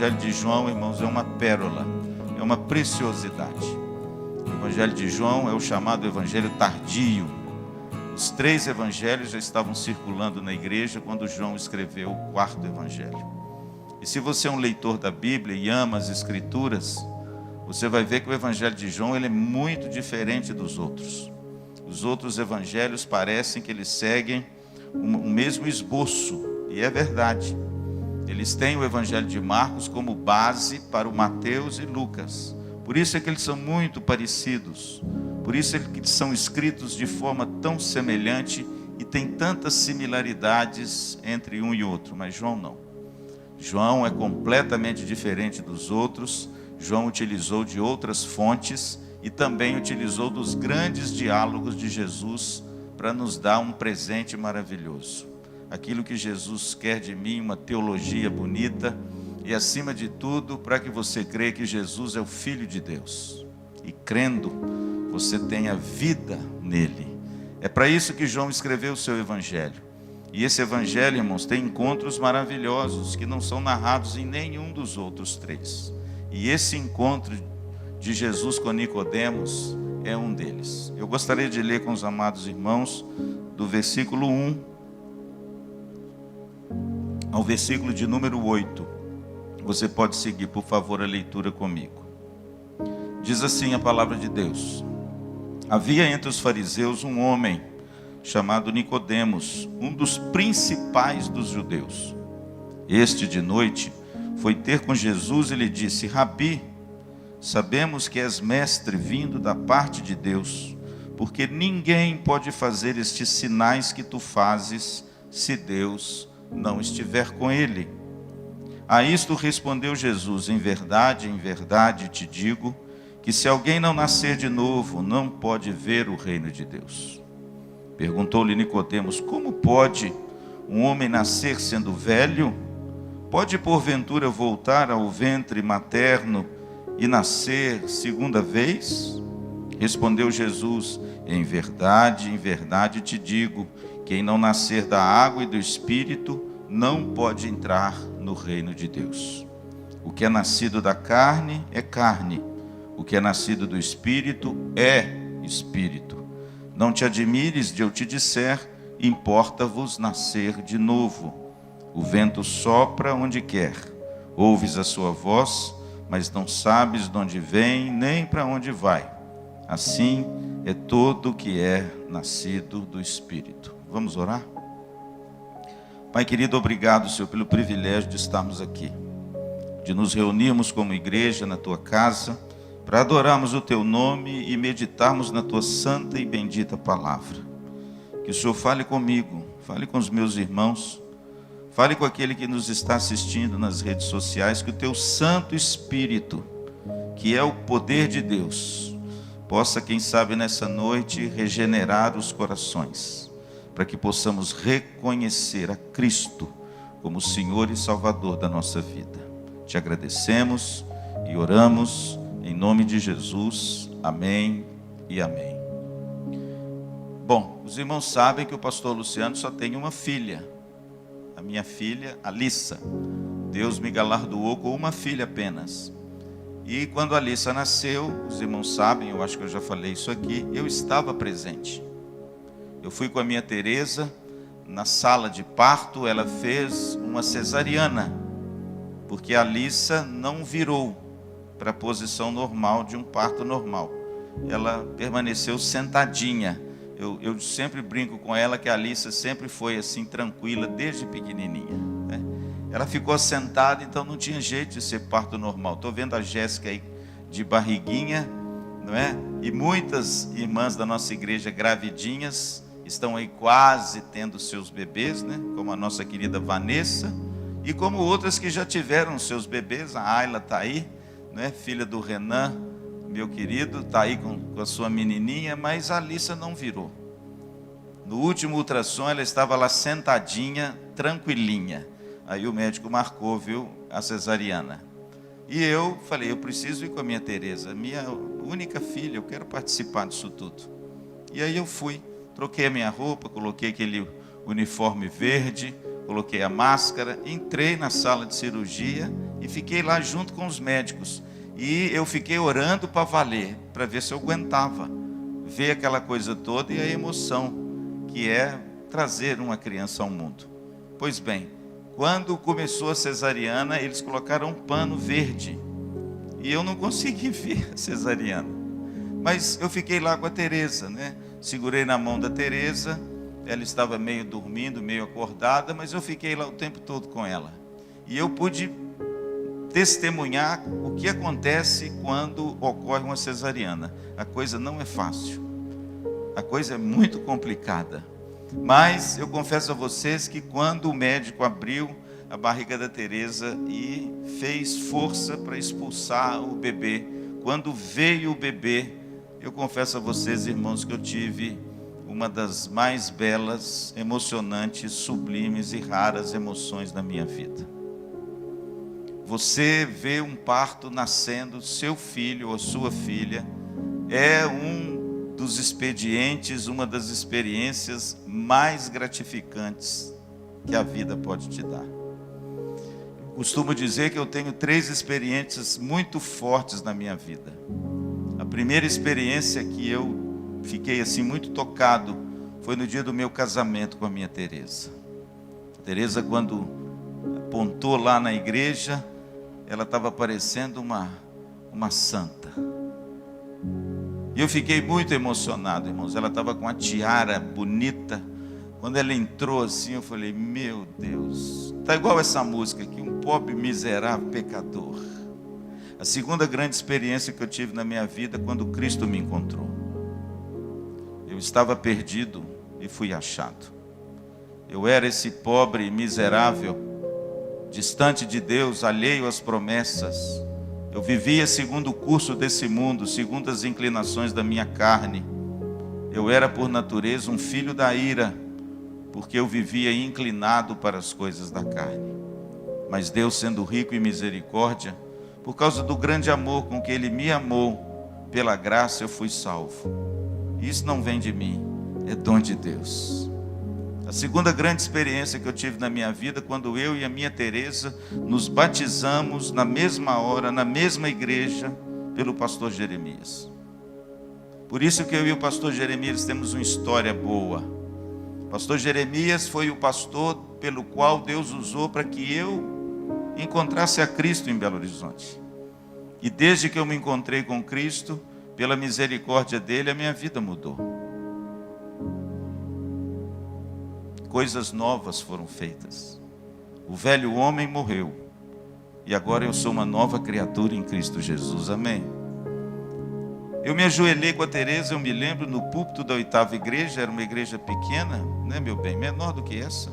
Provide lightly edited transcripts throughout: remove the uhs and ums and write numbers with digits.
Evangelho de João, irmãos, é uma pérola, é uma preciosidade. O Evangelho de João é o chamado Evangelho tardio. Os 3 evangelhos já estavam circulando na igreja quando João escreveu o 4º evangelho. E se você é um leitor da Bíblia e ama as Escrituras, você vai ver que o Evangelho de João ele é muito diferente dos outros. Os outros evangelhos parecem que eles seguem o mesmo esboço, e é verdade. Eles têm o Evangelho de Marcos como base para o Mateus e Lucas. Por isso é que eles são muito parecidos. Por isso é que eles são escritos de forma tão semelhante e tem tantas similaridades entre um e outro. Mas João não. João é completamente diferente dos outros. João utilizou de outras fontes e também utilizou dos grandes diálogos de Jesus para nos dar um presente maravilhoso. Aquilo que Jesus quer de mim, uma teologia bonita e, acima de tudo, para que você creia que Jesus é o Filho de Deus. E crendo, você tenha vida nele. É para isso que João escreveu o seu Evangelho. E esse Evangelho, irmãos, tem encontros maravilhosos que não são narrados em nenhum dos outros 3. E esse encontro de Jesus com Nicodemos é um deles. Eu gostaria de ler com os amados irmãos do versículo 1 ao versículo de número 8. Você pode seguir, por favor, a leitura comigo. Diz assim a palavra de Deus: Havia entre os fariseus um homem chamado Nicodemos, um dos principais dos judeus. Este, de noite, foi ter com Jesus e lhe disse: Rabi, sabemos que és mestre vindo da parte de Deus, porque ninguém pode fazer estes sinais que tu fazes, se Deus não estiver com ele. A isto respondeu Jesus: em verdade te digo, que se alguém não nascer de novo, não pode ver o reino de Deus. Perguntou-lhe Nicodemos: como pode um homem nascer sendo velho? Pode porventura voltar ao ventre materno e nascer segunda vez? Respondeu Jesus: em verdade te digo, quem não nascer da água e do Espírito não pode entrar no reino de Deus. O que é nascido da carne é carne, o que é nascido do Espírito é Espírito. Não te admires de eu te disser: importa-vos nascer de novo. O vento sopra onde quer, ouves a sua voz, mas não sabes de onde vem, nem para onde vai. Assim é todo o que é nascido do Espírito. Vamos orar? Pai querido, obrigado, Senhor, pelo privilégio de estarmos aqui, de nos reunirmos como igreja na Tua casa, para adorarmos o Teu nome e meditarmos na Tua santa e bendita palavra. Que o Senhor fale comigo, fale com os meus irmãos, fale com aquele que nos está assistindo nas redes sociais, que o Teu Santo Espírito, que é o poder de Deus, possa, quem sabe, nessa noite, regenerar os corações, para que possamos reconhecer a Cristo como Senhor e Salvador da nossa vida. Te agradecemos e oramos em nome de Jesus. Amém e amém. Bom, os irmãos sabem que o pastor Luciano só tem uma filha, a minha filha, Alissa. Deus me galardoou com uma filha apenas. E quando a Alissa nasceu, os irmãos sabem, eu acho que eu já falei isso aqui, eu estava presente. Eu fui com a minha Tereza na sala de parto, ela fez uma cesariana, porque a Alissa não virou para a posição normal de um parto normal. Ela permaneceu sentadinha. Eu sempre brinco com ela que a Alissa sempre foi assim tranquila desde pequenininha, né? Ela ficou sentada, então não tinha jeito de ser parto normal. Estou vendo a Jéssica aí de barriguinha, não é? E muitas irmãs da nossa igreja gravidinhas estão aí quase tendo seus bebês, né? Como a nossa querida Vanessa, e como outras que já tiveram seus bebês. A Ayla está aí, né? Filha do Renan, meu querido, está aí com a sua menininha, mas a Alissa não virou. No último ultrassom ela estava lá sentadinha, tranquilinha. Aí o médico marcou, viu, a cesariana. E eu falei: eu preciso ir com a minha Tereza, minha única filha, eu quero participar disso tudo. E aí eu fui, troquei a minha roupa, coloquei aquele uniforme verde, coloquei a máscara, entrei na sala de cirurgia e fiquei lá junto com os médicos. E eu fiquei orando para valer, para ver se eu aguentava ver aquela coisa toda e a emoção que é trazer uma criança ao mundo. Pois bem, quando começou a cesariana, eles colocaram um pano verde e eu não consegui ver a cesariana. Mas eu fiquei lá com a Tereza, né? Segurei na mão da Tereza, ela estava meio dormindo, meio acordada, mas eu fiquei lá o tempo todo com ela. E eu pude testemunhar o que acontece quando ocorre uma cesariana. A coisa não é fácil, a coisa é muito complicada. Mas eu confesso a vocês que quando o médico abriu a barriga da Tereza e fez força para expulsar o bebê, quando veio o bebê, eu confesso a vocês, irmãos, que eu tive uma das mais belas, emocionantes, sublimes e raras emoções da minha vida. Você vê um parto nascendo, seu filho ou sua filha, é um dos expedientes, uma das experiências mais gratificantes que a vida pode te dar. Costumo dizer que eu tenho 3 experiências muito fortes na minha vida. A primeira experiência que eu fiquei assim muito tocado foi no dia do meu casamento com a minha Tereza. A Tereza, quando apontou lá na igreja, ela estava parecendo uma santa. E eu fiquei muito emocionado, irmãos. Ela estava com uma tiara bonita. Quando ela entrou assim, eu falei, meu Deus, está igual essa música aqui, um pobre miserável pecador. A segunda grande experiência que eu tive na minha vida, quando Cristo me encontrou. Eu estava perdido e fui achado. Eu era esse pobre miserável, distante de Deus, alheio às promessas. Eu vivia segundo o curso desse mundo, segundo as inclinações da minha carne. Eu era por natureza um filho da ira, porque eu vivia inclinado para as coisas da carne. Mas Deus, sendo rico em misericórdia, por causa do grande amor com que Ele me amou, pela graça eu fui salvo. Isso não vem de mim, é dom de Deus. A segunda grande experiência que eu tive na minha vida, quando eu e a minha Tereza nos batizamos na mesma hora, na mesma igreja, pelo pastor Jeremias. Por isso que eu e o pastor Jeremias temos uma história boa. O pastor Jeremias foi o pastor pelo qual Deus usou para que eu encontrasse a Cristo em Belo Horizonte. E desde que eu me encontrei com Cristo, pela misericórdia dele, a minha vida mudou. Coisas novas foram feitas. O velho homem morreu. E agora eu sou uma nova criatura em Cristo Jesus. Amém? Eu me ajoelhei com a Tereza, eu me lembro, no púlpito da 8ª igreja. Era uma igreja pequena, né, meu bem? Menor do que essa.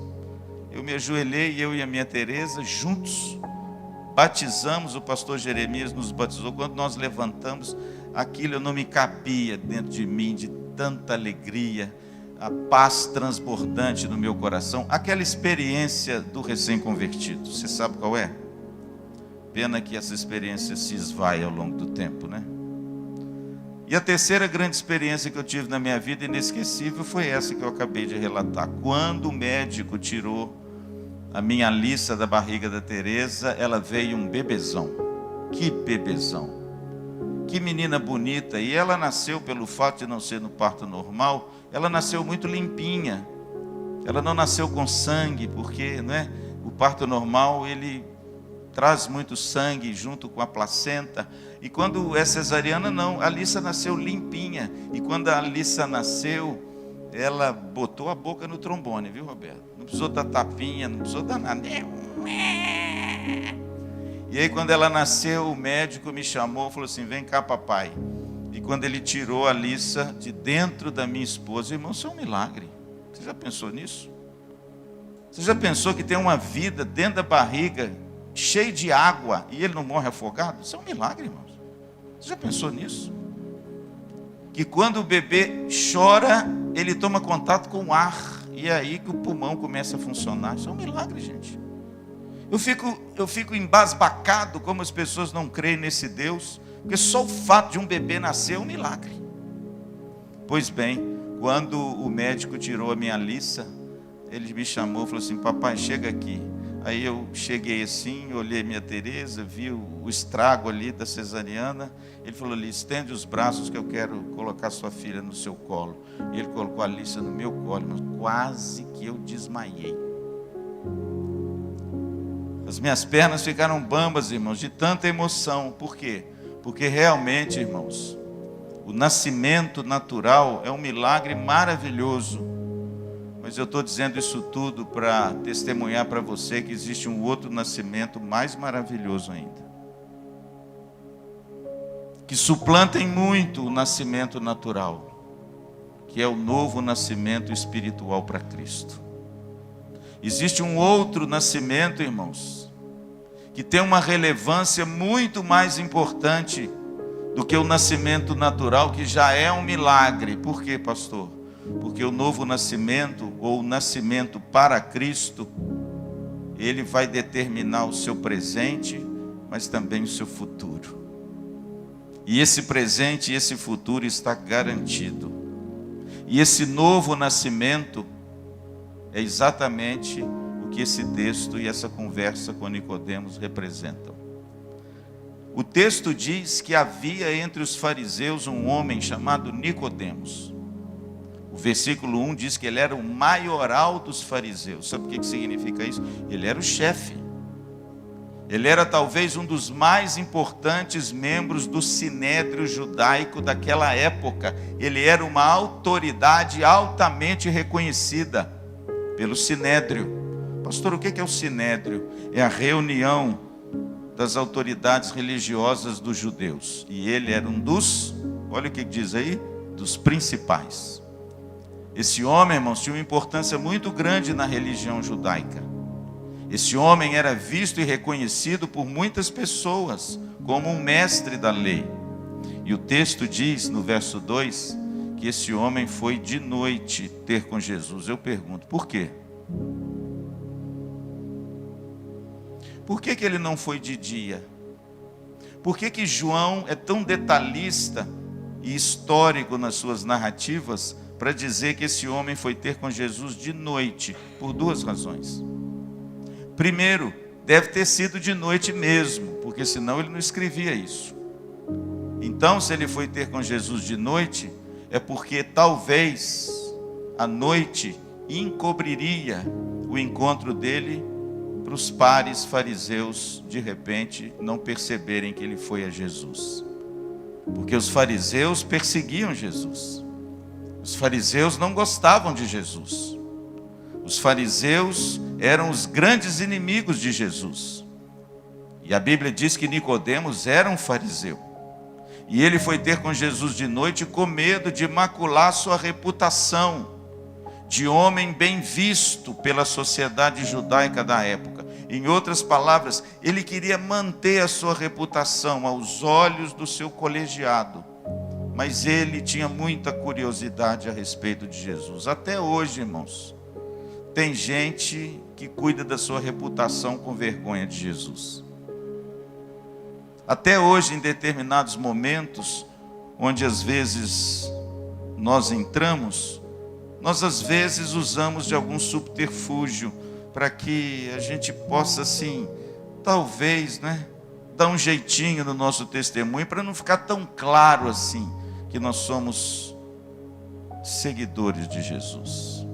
Eu me ajoelhei, eu e a minha Tereza, juntos, batizamos. O pastor Jeremias nos batizou. Quando nós levantamos, aquilo não me cabia dentro de mim, de tanta alegria, a paz transbordante no meu coração, aquela experiência do recém-convertido. Você sabe qual é? Pena que essa experiência se esvai ao longo do tempo, né? E a terceira grande experiência que eu tive na minha vida, inesquecível, foi essa que eu acabei de relatar. Quando o médico tirou a minha Alissa da barriga da Tereza, ela veio um bebezão. Que bebezão! Que menina bonita! E ela nasceu, pelo fato de não ser no parto normal, ela nasceu muito limpinha. Ela não nasceu com sangue, porque, não é? O parto normal, ele traz muito sangue junto com a placenta. E quando é cesariana, não. A Alissa nasceu limpinha. E quando a Alissa nasceu, ela botou a boca no trombone, viu, Roberto? Não precisou dar tapinha, não precisou dar nada. E aí, quando ela nasceu, o médico me chamou e falou assim, vem cá, papai. E quando ele tirou a Alissa de dentro da minha esposa, irmão, isso é um milagre. Você já pensou nisso? Você já pensou que tem uma vida dentro da barriga, cheia de água, e ele não morre afogado? Isso é um milagre, irmãos. Você já pensou nisso? Que quando o bebê chora, ele toma contato com o ar, e é aí que o pulmão começa a funcionar. Isso é um milagre, gente. Eu fico embasbacado como as pessoas não creem nesse Deus, porque só o fato de um bebê nascer é um milagre. Pois bem, quando o médico tirou a minha Alissa, ele me chamou e falou assim, papai, chega aqui. Aí eu cheguei assim, olhei minha Tereza, vi o estrago ali da cesariana. Ele falou ali, estende os braços que eu quero colocar sua filha no seu colo. E ele colocou a Alícia no meu colo, mas quase que eu desmaiei. As minhas pernas ficaram bambas, irmãos, de tanta emoção. Por quê? Porque realmente, irmãos, o nascimento natural é um milagre maravilhoso. Mas eu estou dizendo isso tudo para testemunhar para você que existe um outro nascimento mais maravilhoso ainda, que suplanta em muito o nascimento natural, que é o novo nascimento espiritual para Cristo. Existe um outro nascimento, irmãos, que tem uma relevância muito mais importante do que o nascimento natural, que já é um milagre. Por quê, pastor? Porque o novo nascimento, ou o nascimento para Cristo, ele vai determinar o seu presente, mas também o seu futuro. E esse presente e esse futuro está garantido. E esse novo nascimento é exatamente o que esse texto e essa conversa com Nicodemos representam. O texto diz que havia entre os fariseus um homem chamado Nicodemos. O versículo 1 diz que ele era o maioral dos fariseus. Sabe o que significa isso? Ele era o chefe. Ele era talvez um dos mais importantes membros do sinédrio judaico daquela época. Ele era uma autoridade altamente reconhecida pelo sinédrio. Pastor, o que é o sinédrio? É a reunião das autoridades religiosas dos judeus. E ele era um dos, olha o que diz aí, dos principais. Esse homem, irmãos, tinha uma importância muito grande na religião judaica. Esse homem era visto e reconhecido por muitas pessoas como um mestre da lei. E o texto diz, no verso 2, que esse homem foi de noite ter com Jesus. Eu pergunto, por quê? Por que ele não foi de dia? Por que João é tão detalhista e histórico nas suas narrativas para dizer que esse homem foi ter com Jesus de noite? Por duas razões. Primeiro, deve ter sido de noite mesmo, porque senão ele não escrevia isso. Então, se ele foi ter com Jesus de noite, é porque talvez a noite encobriria o encontro dele para os pares fariseus, de repente, não perceberem que ele foi a Jesus. Porque os fariseus perseguiam Jesus. Os fariseus não gostavam de Jesus. Os fariseus eram os grandes inimigos de Jesus. E a Bíblia diz que Nicodemos era um fariseu. E ele foi ter com Jesus de noite com medo de macular sua reputação de homem bem visto pela sociedade judaica da época. Em outras palavras, ele queria manter a sua reputação aos olhos do seu colegiado. Mas ele tinha muita curiosidade a respeito de Jesus. Até hoje, irmãos, tem gente que cuida da sua reputação com vergonha de Jesus. Até hoje, em determinados momentos, onde às vezes nós entramos, nós às vezes usamos de algum subterfúgio para que a gente possa, assim, talvez, dar um jeitinho no nosso testemunho, para não ficar tão claro assim, que nós somos seguidores de Jesus.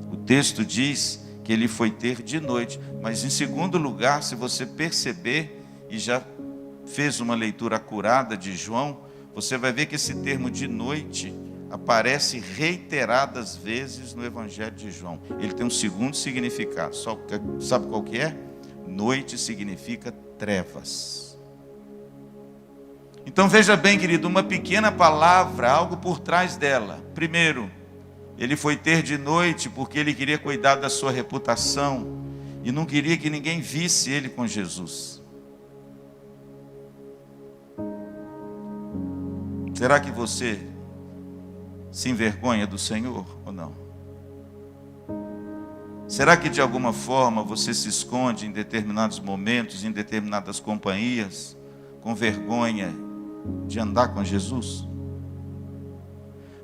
O texto diz que ele foi ter de noite, mas em segundo lugar, se você perceber, e já fez uma leitura acurada de João, você vai ver que esse termo de noite aparece reiteradas vezes no Evangelho de João. Ele tem um segundo significado. Sabe qual que é? Noite significa trevas. Então veja bem, querido, uma pequena palavra, algo por trás dela. Primeiro, ele foi ter de noite porque ele queria cuidar da sua reputação e não queria que ninguém visse ele com Jesus. Será que você se envergonha do Senhor ou não? Será que de alguma forma você se esconde em determinados momentos, em determinadas companhias, com vergonha de andar com Jesus?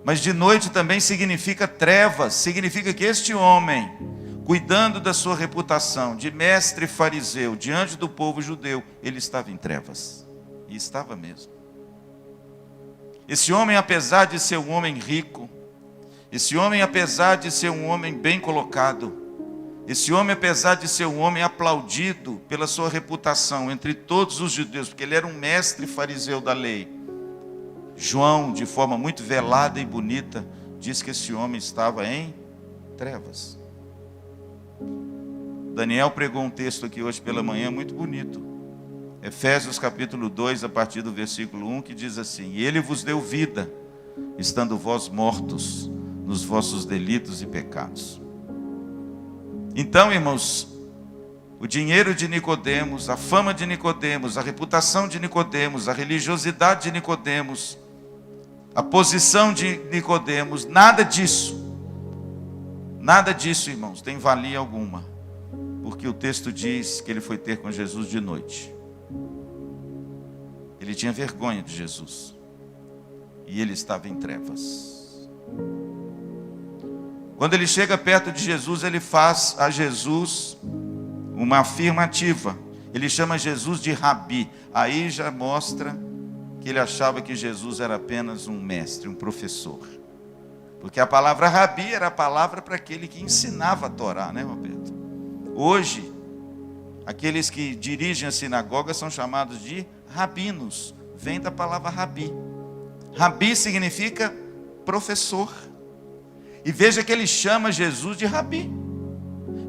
Mas de noite também significa trevas, significa que este homem, cuidando da sua reputação de mestre fariseu diante do povo judeu, ele estava em trevas. E estava mesmo. Esse homem, apesar de ser um homem rico, esse homem, apesar de ser um homem bem colocado, esse homem, apesar de ser um homem aplaudido pela sua reputação entre todos os judeus, porque ele era um mestre fariseu da lei, João, de forma muito velada e bonita, diz que esse homem estava em trevas. Daniel pregou um texto aqui hoje pela manhã muito bonito. Efésios capítulo 2, a partir do versículo 1, que diz assim: E ele vos deu vida, estando vós mortos nos vossos delitos e pecados. Então, irmãos, o dinheiro de Nicodemos, a fama de Nicodemos, a reputação de Nicodemos, a religiosidade de Nicodemos, a posição de Nicodemos, nada disso, irmãos, tem valia alguma, porque o texto diz que ele foi ter com Jesus de noite. Ele tinha vergonha de Jesus e ele estava em trevas. Quando ele chega perto de Jesus, ele faz a Jesus uma afirmativa. Ele chama Jesus de Rabi. Aí já mostra que ele achava que Jesus era apenas um mestre, um professor. Porque a palavra Rabi era a palavra para aquele que ensinava a Torá, né, Roberto? Hoje, aqueles que dirigem a sinagoga são chamados de rabinos. Vem da palavra Rabi. Rabi significa professor. E veja que ele chama Jesus de Rabi.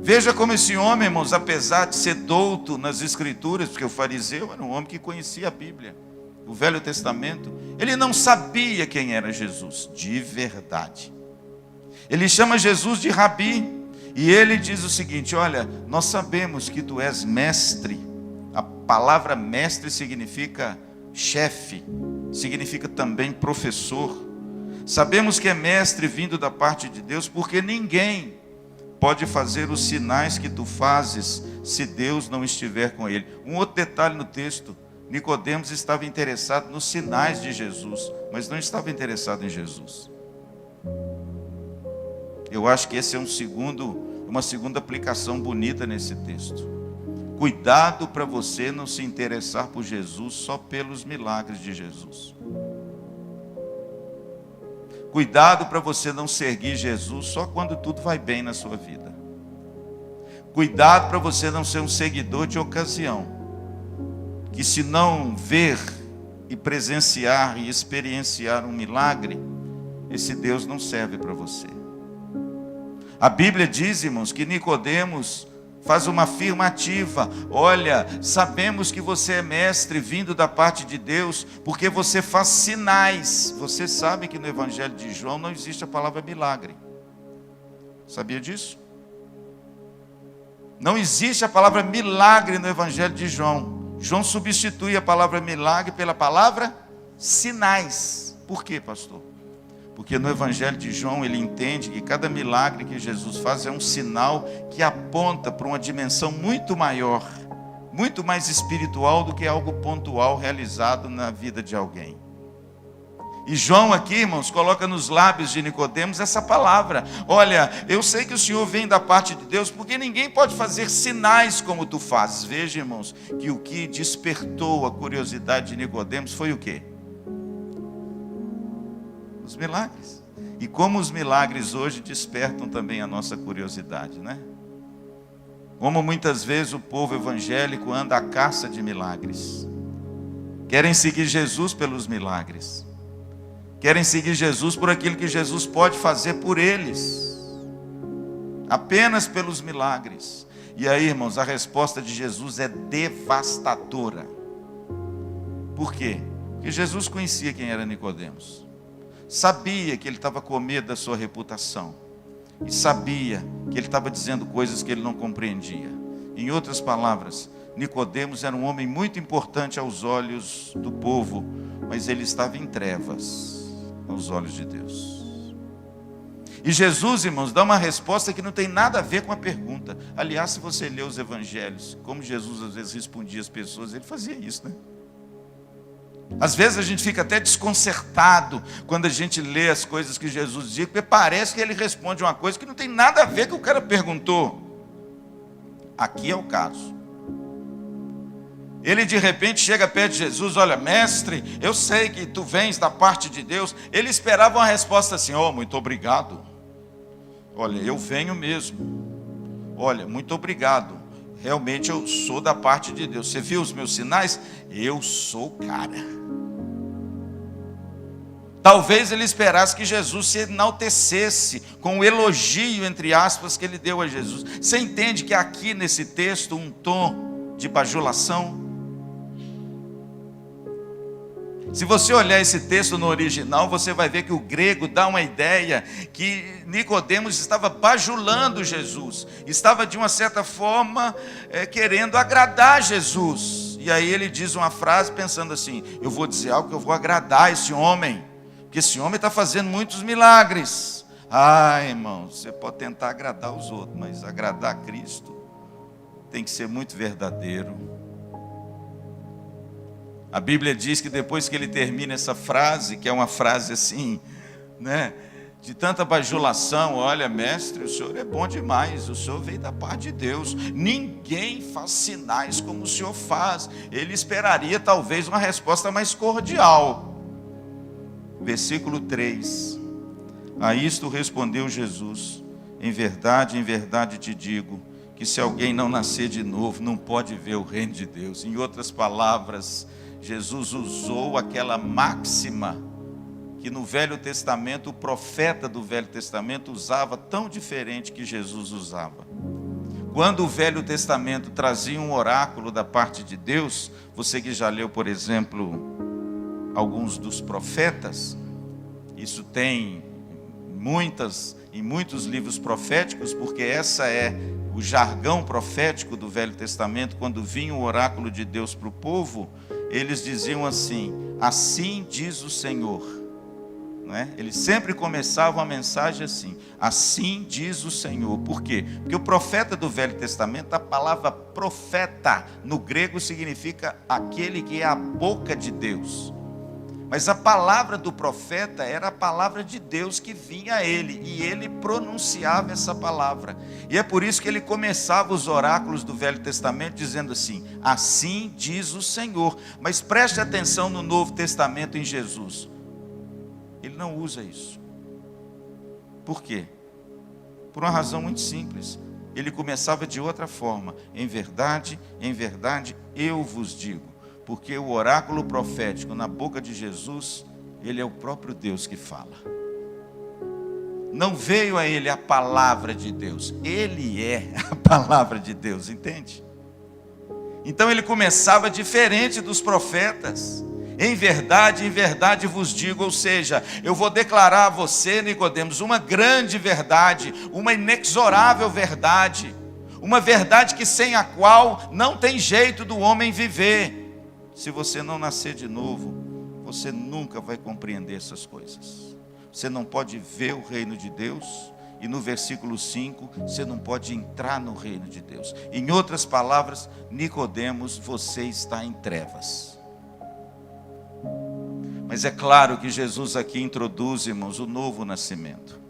Veja como esse homem, irmãos, apesar de ser douto nas Escrituras, porque o fariseu era um homem que conhecia a Bíblia, o Velho Testamento, ele não sabia quem era Jesus, de verdade. Ele chama Jesus de Rabi, e ele diz o seguinte: olha, nós sabemos que tu és mestre. A palavra mestre significa chefe, significa também professor. Sabemos que é mestre vindo da parte de Deus, porque ninguém pode fazer os sinais que tu fazes se Deus não estiver com ele. Um outro detalhe no texto: Nicodemos estava interessado nos sinais de Jesus, mas não estava interessado em Jesus. Eu acho que esse é uma segunda aplicação bonita nesse texto. Cuidado para você não se interessar por Jesus só pelos milagres de Jesus. Cuidado para você não seguir Jesus só quando tudo vai bem na sua vida. Cuidado para você não ser um seguidor de ocasião, que se não ver e presenciar e experienciar um milagre, esse Deus não serve para você. A Bíblia diz, irmãos, que Nicodemos faz uma afirmativa: olha, sabemos que você é mestre vindo da parte de Deus, porque você faz sinais. Você sabe que no Evangelho de João não existe a palavra milagre. Sabia disso? Não existe a palavra milagre no Evangelho de João. João substitui a palavra milagre pela palavra sinais. Por quê, pastor? Porque no Evangelho de João ele entende que cada milagre que Jesus faz é um sinal que aponta para uma dimensão muito maior, muito mais espiritual do que algo pontual realizado na vida de alguém. E João aqui, irmãos, coloca nos lábios de Nicodemos essa palavra: olha, eu sei que o Senhor vem da parte de Deus, porque ninguém pode fazer sinais como tu fazes. Veja, irmãos, que o que despertou a curiosidade de Nicodemos foi o quê? Os milagres. E como os milagres hoje despertam também a nossa curiosidade, né? Como muitas vezes o povo evangélico anda à caça de milagres. Querem seguir Jesus pelos milagres. Querem seguir Jesus por aquilo que Jesus pode fazer por eles. Apenas pelos milagres. E aí, irmãos, a resposta de Jesus é devastadora. Por quê? Porque Jesus conhecia quem era Nicodemos. Sabia que ele estava com medo da sua reputação. E sabia que ele estava dizendo coisas que ele não compreendia. Em outras palavras, Nicodemos era um homem muito importante aos olhos do povo, mas ele estava em trevas aos olhos de Deus. E Jesus, irmãos, dá uma resposta que não tem nada a ver com a pergunta. Aliás, se você ler os evangelhos, como Jesus às vezes respondia às pessoas, ele fazia isso, né? Às vezes a gente fica até desconcertado quando a gente lê as coisas que Jesus diz, porque parece que ele responde uma coisa que não tem nada a ver com o que o cara perguntou. Aqui é o caso. Ele de repente chega perto de Jesus: olha, mestre, eu sei que tu vens da parte de Deus. Ele esperava uma resposta assim: oh, muito obrigado. Olha, eu venho mesmo. Olha, muito obrigado. Realmente eu sou da parte de Deus. Você viu os meus sinais? Eu sou o cara. Talvez ele esperasse que Jesus se enaltecesse com o elogio, entre aspas, que ele deu a Jesus. Você entende que aqui nesse texto um tom de bajulação? Se você olhar esse texto no original, você vai ver que o grego dá uma ideia que Nicodemos estava bajulando Jesus, estava de uma certa forma querendo agradar Jesus. E aí ele diz uma frase pensando assim: eu vou dizer algo que eu vou agradar esse homem, porque esse homem está fazendo muitos milagres. Ah, irmão, você pode tentar agradar os outros, mas agradar a Cristo tem que ser muito verdadeiro. A Bíblia diz que depois que ele termina essa frase, que é uma frase assim, né, de tanta bajulação: olha, mestre, o senhor é bom demais, o senhor veio da parte de Deus, ninguém faz sinais como o senhor faz. Ele esperaria talvez uma resposta mais cordial. Versículo 3: a isto respondeu Jesus: em verdade te digo, que se alguém não nascer de novo, não pode ver o reino de Deus. Em outras palavras, Jesus usou aquela máxima que no Velho Testamento, o profeta do Velho Testamento usava, tão diferente que Jesus usava. Quando o Velho Testamento trazia um oráculo da parte de Deus, você que já leu, por exemplo, alguns dos profetas, isso tem em muitos livros proféticos, porque essa é o jargão profético do Velho Testamento. Quando vinha o oráculo de Deus para o povo, eles diziam assim: assim diz o Senhor, não é? Eles sempre começavam a mensagem assim: assim diz o Senhor. Por quê? Porque o profeta do Velho Testamento, a palavra profeta no grego significa aquele que é a boca de Deus. Mas a palavra do profeta era a palavra de Deus que vinha a ele, e ele pronunciava essa palavra. E é por isso que ele começava os oráculos do Velho Testamento dizendo assim: assim diz o Senhor. Mas preste atenção no Novo Testamento, em Jesus. Ele não usa isso. Por quê? Por uma razão muito simples. Ele começava de outra forma: em verdade, eu vos digo. Porque o oráculo profético na boca de Jesus, ele é o próprio Deus que fala. Não veio a ele a palavra de Deus, ele é a palavra de Deus, entende? Então ele começava diferente dos profetas. Em verdade vos digo, ou seja, eu vou declarar a você, Nicodemos, uma grande verdade, uma inexorável verdade, uma verdade que sem a qual não tem jeito do homem viver. Se você não nascer de novo, você nunca vai compreender essas coisas. Você não pode ver o reino de Deus, e no versículo 5, você não pode entrar no reino de Deus. Em outras palavras, Nicodemos, você está em trevas. Mas é claro que Jesus aqui introduz, irmãos, o novo nascimento.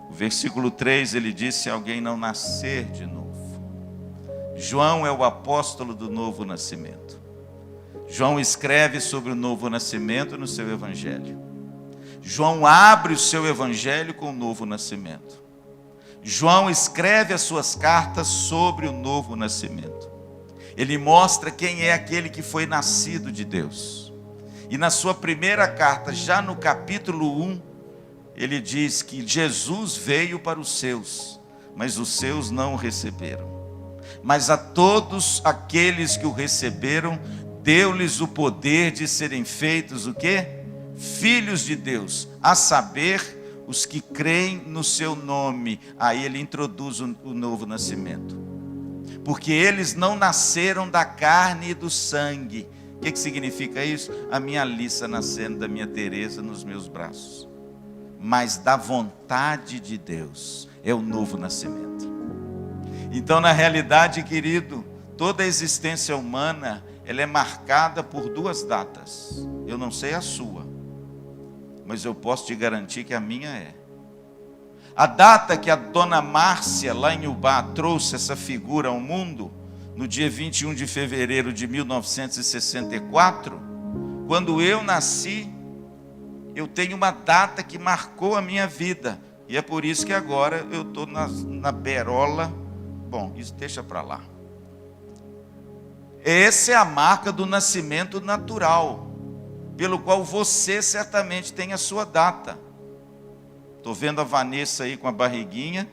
O versículo 3, ele diz: se alguém não nascer de novo. João é o apóstolo do novo nascimento. João escreve sobre o novo nascimento no seu evangelho. João abre o seu evangelho com o novo nascimento. João escreve as suas cartas sobre o novo nascimento. Ele mostra quem é aquele que foi nascido de Deus. E na sua primeira carta, já no capítulo 1, ele diz que Jesus veio para os seus, mas os seus não o receberam. Mas a todos aqueles que o receberam, deu-lhes o poder de serem feitos o quê? Filhos de Deus, a saber, os que creem no seu nome. Aí ele introduz o novo nascimento. Porque eles não nasceram da carne e do sangue. O que significa isso? A minha Alissa nascendo da minha Teresa nos meus braços. Mas da vontade de Deus, é o novo nascimento. Então, na realidade, querido, toda a existência humana, ela é marcada por duas datas. Eu não sei a sua, mas eu posso te garantir que a minha é. A data que a dona Márcia, lá em Ubá, trouxe essa figura ao mundo, no dia 21 de fevereiro de 1964, quando eu nasci, eu tenho uma data que marcou a minha vida. E é por isso que agora eu estou na berola. Bom, isso deixa para lá. Essa é a marca do nascimento natural, pelo qual você certamente tem a sua data. Estou vendo a Vanessa aí com a barriguinha.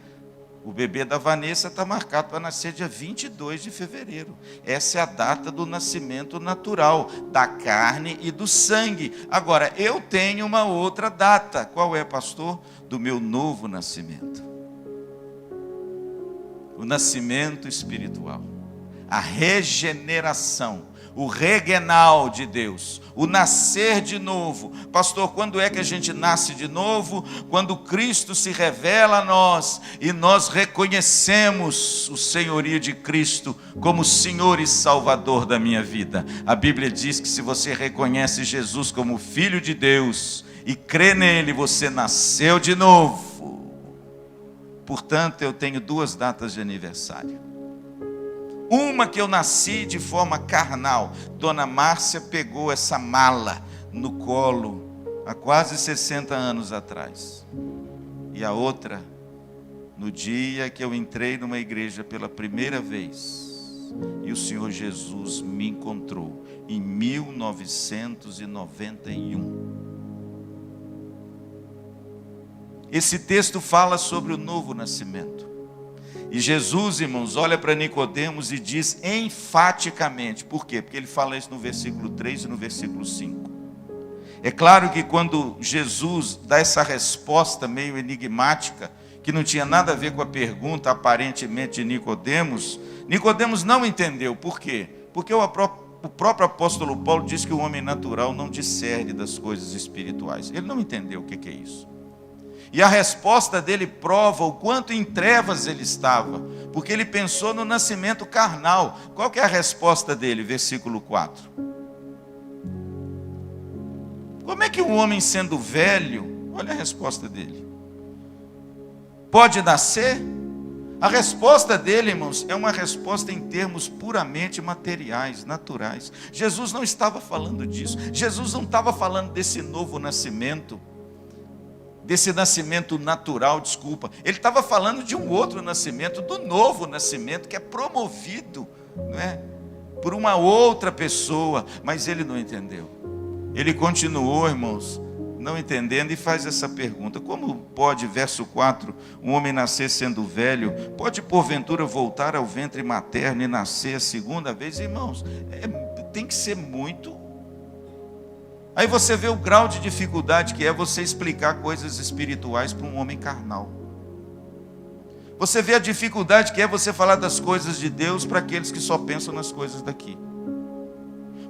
O bebê da Vanessa está marcado para nascer dia 22 de fevereiro. Essa é a data do nascimento natural, da carne e do sangue. Agora, eu tenho uma outra data. Qual é, pastor? Do meu novo nascimento. O nascimento espiritual. A regeneração, o regenal de Deus, o nascer de novo. Pastor, quando é que a gente nasce de novo? Quando Cristo se revela a nós e nós reconhecemos o senhorio de Cristo como Senhor e Salvador da minha vida. A Bíblia diz que se você reconhece Jesus como Filho de Deus e crê nele, você nasceu de novo. Portanto, eu tenho duas datas de aniversário. Uma que eu nasci de forma carnal. Dona Márcia pegou essa mala no colo há quase 60 anos atrás. E a outra, no dia que eu entrei numa igreja pela primeira vez, e o Senhor Jesus me encontrou, em 1991. Esse texto fala sobre o novo nascimento. E Jesus, irmãos, olha para Nicodemos e diz enfaticamente. Por quê? Porque ele fala isso no versículo 3 e no versículo 5. É claro que quando Jesus dá essa resposta meio enigmática, que não tinha nada a ver com a pergunta aparentemente de Nicodemos, Nicodemos não entendeu. Por quê? Porque o próprio apóstolo Paulo diz que o homem natural não discerne das coisas espirituais. Ele não entendeu o que é isso. E a resposta dele prova o quanto em trevas ele estava, porque ele pensou no nascimento carnal. Qual que é a resposta dele? Versículo 4. Como é que um homem sendo velho, olha a resposta dele, pode nascer? A resposta dele, irmãos, é uma resposta em termos puramente materiais, naturais. Jesus não estava falando disso. Jesus não estava falando desse novo nascimento, desse nascimento natural, desculpa. Ele estava falando de um outro nascimento, do novo nascimento, que é promovido, não é, por uma outra pessoa. Mas ele não entendeu. Ele continuou, irmãos, não entendendo, e faz essa pergunta: como pode, verso 4, um homem nascer sendo velho? Pode porventura voltar ao ventre materno e nascer a segunda vez? Irmãos, tem que ser muito. Aí você vê o grau de dificuldade que é você explicar coisas espirituais para um homem carnal. Você vê a dificuldade que é você falar das coisas de Deus para aqueles que só pensam nas coisas daqui.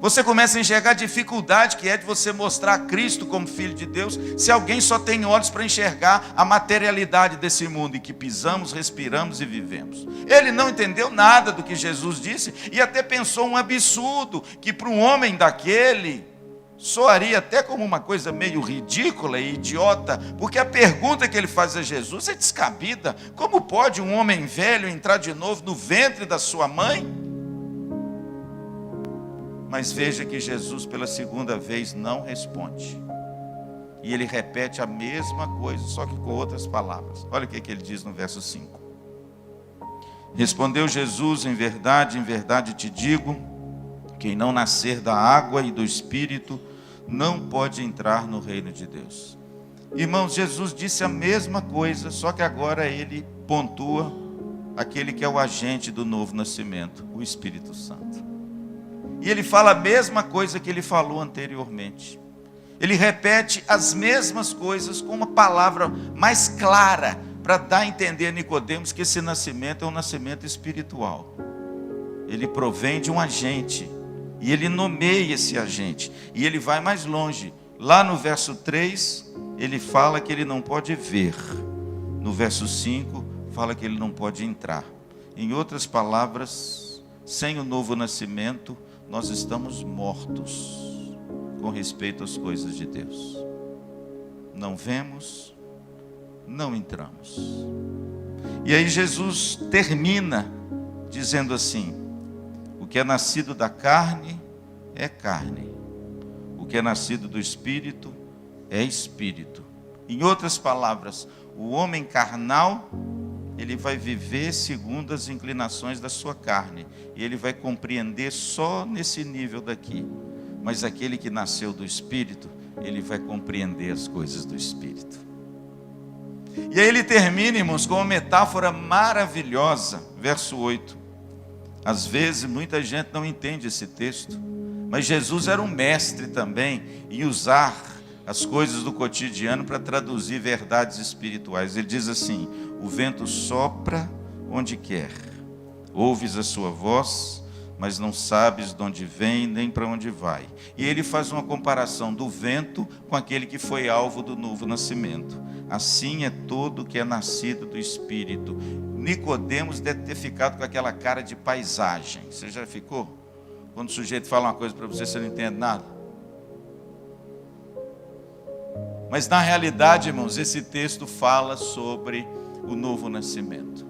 Você começa a enxergar a dificuldade que é de você mostrar Cristo como Filho de Deus, se alguém só tem olhos para enxergar a materialidade desse mundo em que pisamos, respiramos e vivemos. Ele não entendeu nada do que Jesus disse e até pensou um absurdo, que para um homem daquele soaria até como uma coisa meio ridícula e idiota, porque a pergunta que ele faz a Jesus é descabida. Como pode um homem velho entrar de novo no ventre da sua mãe? Mas veja que Jesus pela segunda vez não responde. E ele repete a mesma coisa, só que com outras palavras. Olha o que ele diz no verso 5. Respondeu Jesus: em verdade te digo, quem não nascer da água e do Espírito não pode entrar no reino de Deus. Irmãos, Jesus disse a mesma coisa, só que agora ele pontua aquele que é o agente do novo nascimento, o Espírito Santo. E ele fala a mesma coisa que ele falou anteriormente. Ele repete as mesmas coisas com uma palavra mais clara, para dar a entender a Nicodemos que esse nascimento é um nascimento espiritual. Ele provém de um agente, e ele nomeia esse agente, e ele vai mais longe. Lá no verso 3, ele fala que ele não pode ver. No verso 5, fala que ele não pode entrar. Em outras palavras, sem o novo nascimento, nós estamos mortos com respeito às coisas de Deus. Não vemos, não entramos. E aí Jesus termina dizendo assim: o que é nascido da carne é carne, o que é nascido do Espírito é Espírito. Em outras palavras, o homem carnal, ele vai viver segundo as inclinações da sua carne, e ele vai compreender só nesse nível daqui. Mas aquele que nasceu do Espírito, ele vai compreender as coisas do Espírito. E aí ele termina, irmãos, com uma metáfora maravilhosa, verso 8. Às vezes muita gente não entende esse texto, mas Jesus era um mestre também em usar as coisas do cotidiano para traduzir verdades espirituais. Ele diz assim: o vento sopra onde quer, ouves a sua voz, mas não sabes de onde vem nem para onde vai. E ele faz uma comparação do vento com aquele que foi alvo do novo nascimento. Assim é todo que é nascido do Espírito. Nicodemos deve ter ficado com aquela cara de paisagem. Você já ficou? Quando o sujeito fala uma coisa para você, você não entende nada. Mas na realidade, irmãos, esse texto fala sobre o novo nascimento.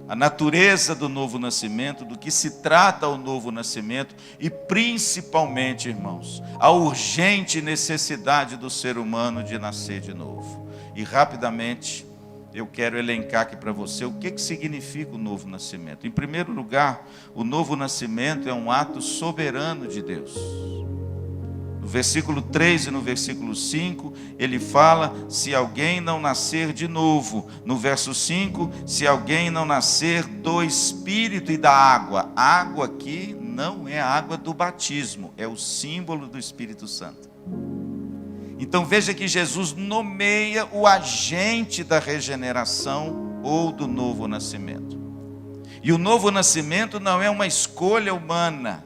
A natureza do novo nascimento, do que se trata o novo nascimento e principalmente, irmãos, a urgente necessidade do ser humano de nascer de novo. E rapidamente eu quero elencar aqui para você o que significa o novo nascimento. Em primeiro lugar, o novo nascimento é um ato soberano de Deus. No versículo 3 e no versículo 5, ele fala: se alguém não nascer de novo. No verso 5, se alguém não nascer do Espírito e da água. A água aqui não é a água do batismo, é o símbolo do Espírito Santo. Então veja que Jesus nomeia o agente da regeneração ou do novo nascimento. E o novo nascimento não é uma escolha humana.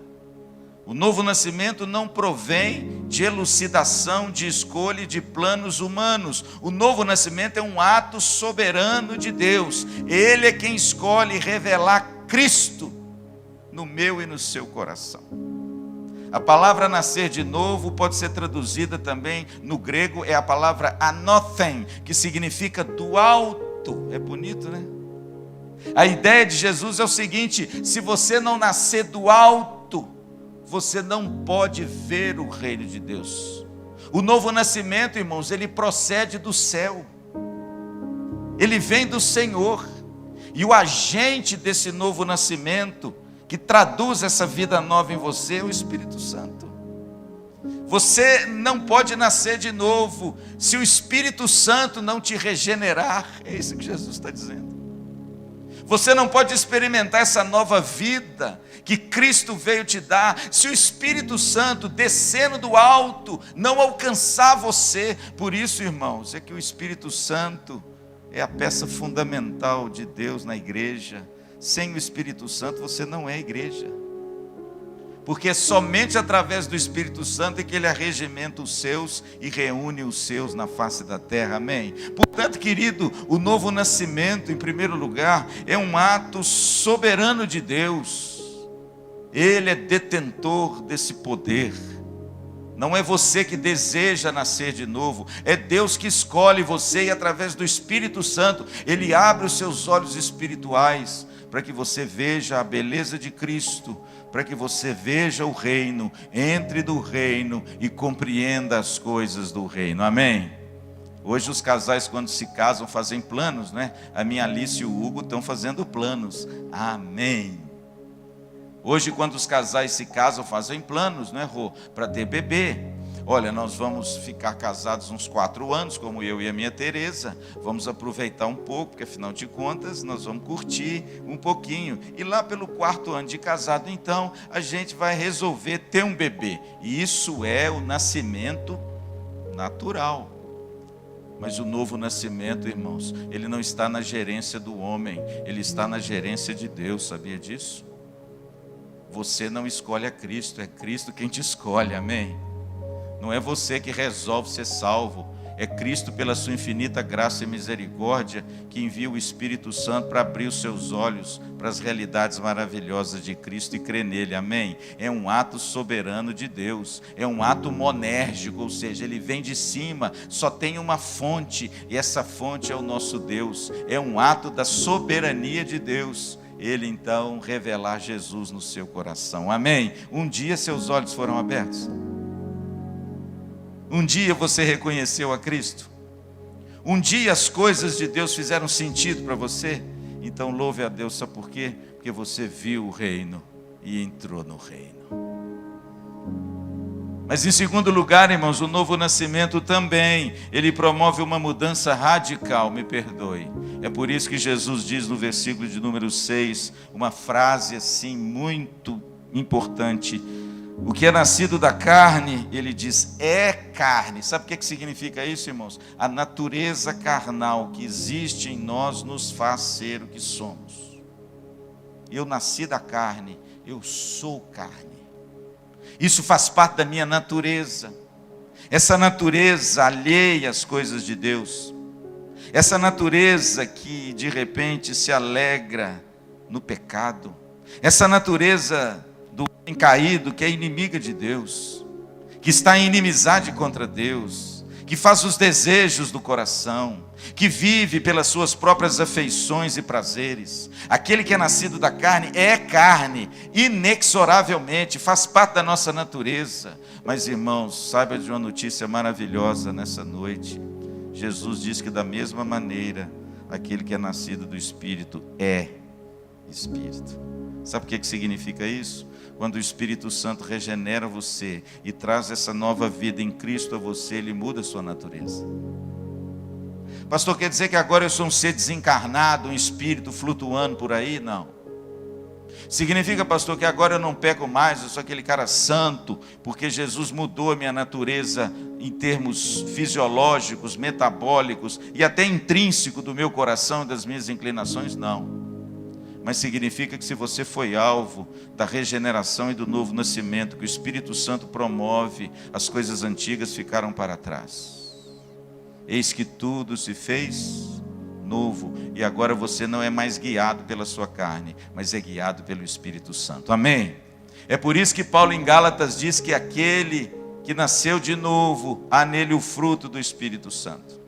O novo nascimento não provém de elucidação, de escolha e de planos humanos. O novo nascimento é um ato soberano de Deus. Ele é quem escolhe revelar Cristo no meu e no seu coração. A palavra nascer de novo pode ser traduzida também no grego, é a palavra anothen, que significa do alto. É bonito, né? A ideia de Jesus é o seguinte: se você não nascer do alto, você não pode ver o reino de Deus. O novo nascimento, irmãos, ele procede do céu. Ele vem do Senhor. E o agente desse novo nascimento, que traduz essa vida nova em você, é o Espírito Santo. Você não pode nascer de novo se o Espírito Santo não te regenerar. É isso que Jesus está dizendo. Você não pode experimentar essa nova vida que Cristo veio te dar se o Espírito Santo, descendo do alto, não alcançar você. Por isso, irmãos, é que o Espírito Santo é a peça fundamental de Deus na igreja. Sem o Espírito Santo você não é igreja, porque é somente através do Espírito Santo é que ele arregimenta os seus e reúne os seus na face da terra, amém? Portanto, querido, o novo nascimento, em primeiro lugar, é um ato soberano de Deus. Ele é detentor desse poder. Não é você que deseja nascer de novo, é Deus que escolhe você, e através do Espírito Santo, ele abre os seus olhos espirituais, para que você veja a beleza de Cristo, para que você veja o reino, entre do reino e compreenda as coisas do reino, amém? Hoje os casais, quando se casam, fazem planos, né? A minha Alice e o Hugo estão fazendo planos, amém? Hoje, quando os casais se casam, fazem planos, né, Rô? Para ter bebê. Olha, nós vamos ficar casados uns 4 anos, como eu e a minha Tereza. Vamos aproveitar um pouco, porque afinal de contas, nós vamos curtir um pouquinho. E lá pelo 4º ano de casado, então, a gente vai resolver ter um bebê. E isso é o nascimento natural. Mas o novo nascimento, irmãos, ele não está na gerência do homem, ele está na gerência de Deus, sabia disso? Você não escolhe a Cristo, é Cristo quem te escolhe, amém? Não é você que resolve ser salvo, É Cristo, pela sua infinita graça e misericórdia, que envia o Espírito Santo para abrir os seus olhos para as realidades maravilhosas de Cristo e crer nele, amém? É um ato soberano de Deus, é um ato monérgico, ou seja, ele vem de cima, só tem uma fonte, e essa fonte é o nosso Deus. É um ato da soberania de Deus, ele então revelar Jesus no seu coração, amém? Um dia seus olhos foram abertos? Um dia você reconheceu a Cristo? Um dia as coisas de Deus fizeram sentido para você? Então louve a Deus, sabe por quê? Porque você viu o reino e entrou no reino. Mas em segundo lugar, irmãos, o novo nascimento também, ele promove uma mudança radical, me perdoe. É por isso que Jesus diz no versículo de número 6, uma frase assim muito importante: o que é nascido da carne, ele diz, é carne. Sabe o que significa isso, irmãos? A natureza carnal que existe em nós nos faz ser o que somos. Eu nasci da carne, eu sou carne. Isso faz parte da minha natureza. Essa natureza alheia às coisas de Deus. Essa natureza que de repente se alegra no pecado. Essa natureza do homem caído, que é inimiga de Deus, que está em inimizade contra Deus, que faz os desejos do coração, que vive pelas suas próprias afeições e prazeres. Aquele que é nascido da carne é carne, inexoravelmente, faz parte da nossa natureza. Mas irmãos, saiba de uma notícia maravilhosa nessa noite. Jesus diz que da mesma maneira, aquele que é nascido do Espírito é Espírito. Sabe o que significa isso? Quando o Espírito Santo regenera você e traz essa nova vida em Cristo a você, ele muda a sua natureza. Pastor, quer dizer que agora eu sou um ser desencarnado, um espírito flutuando por aí? Não. Significa, pastor, que agora eu não peco mais, eu sou aquele cara santo, porque Jesus mudou a minha natureza em termos fisiológicos, metabólicos e até intrínseco do meu coração e das minhas inclinações? Não. Mas significa que se você foi alvo da regeneração e do novo nascimento, que o Espírito Santo promove, as coisas antigas ficaram para trás. Eis que tudo se fez novo, e agora você não é mais guiado pela sua carne, mas é guiado pelo Espírito Santo, amém? É por isso que Paulo em Gálatas diz que aquele que nasceu de novo, há nele o fruto do Espírito Santo.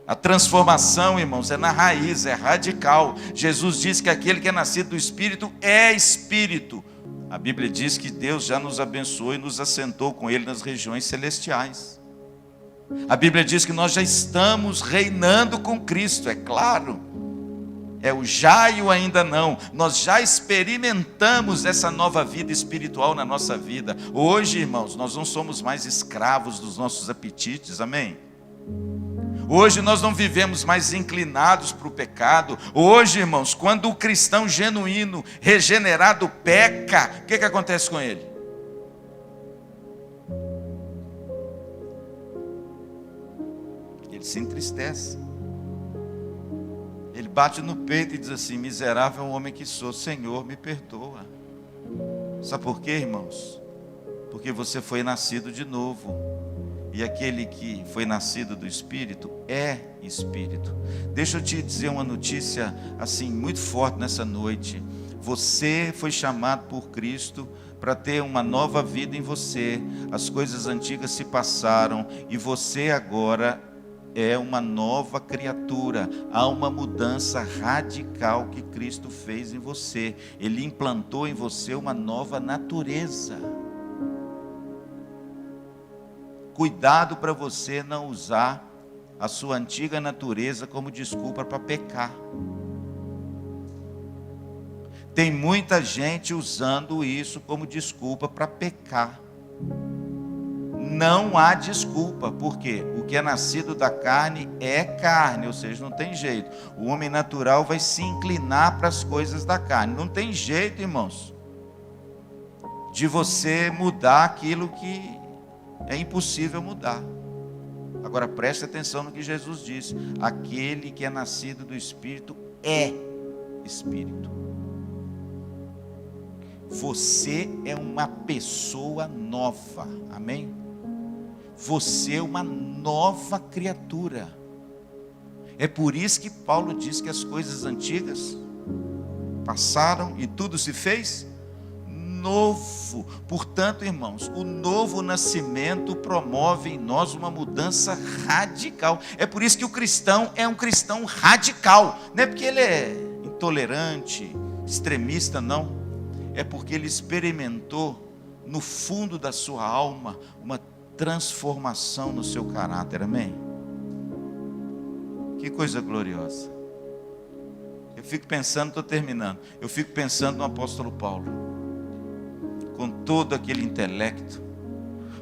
A transformação, irmãos, é na raiz, é radical. Jesus diz que aquele que é nascido do Espírito é Espírito. A Bíblia diz que Deus já nos abençoou e nos assentou com Ele nas regiões celestiais. A Bíblia diz que nós já estamos reinando com Cristo, é claro. É o já e o ainda não. Nós já experimentamos essa nova vida espiritual na nossa vida. Hoje, irmãos, nós não somos mais escravos dos nossos apetites, amém? Hoje nós não vivemos mais inclinados para o pecado. Hoje, irmãos, quando o cristão genuíno, regenerado, peca, o que acontece com ele? Ele se entristece. Ele bate no peito e diz assim: miserável homem que sou, Senhor, me perdoa. Sabe por quê, irmãos? Porque você foi nascido de novo. E aquele que foi nascido do Espírito é Espírito. Deixa eu te dizer uma notícia assim muito forte nessa noite. Você foi chamado por Cristo para ter uma nova vida em você. As coisas antigas se passaram e você agora é uma nova criatura. Há uma mudança radical que Cristo fez em você. Ele implantou em você uma nova natureza. Cuidado para você não usar a sua antiga natureza como desculpa para pecar. Tem muita gente usando isso como desculpa para pecar. Não há desculpa, porque o que é nascido da carne é carne, ou seja, não tem jeito. O homem natural vai se inclinar para as coisas da carne. Não tem jeito, irmãos, de você mudar aquilo que é impossível mudar. Agora preste atenção no que Jesus disse: aquele que é nascido do Espírito é Espírito. Você é uma pessoa nova, amém? você é uma nova criatura. É por isso que Paulo diz que as coisas antigas passaram e tudo se fez novo. Portanto, irmãos, o novo nascimento promove em nós uma mudança radical. É por isso que o cristão é um cristão radical. Não é porque ele é intolerante, extremista, não. É porque ele experimentou no fundo da sua alma uma transformação no seu caráter. Amém? Que coisa gloriosa. Eu fico pensando, estou terminando. Eu fico pensando no apóstolo Paulo, com todo aquele intelecto,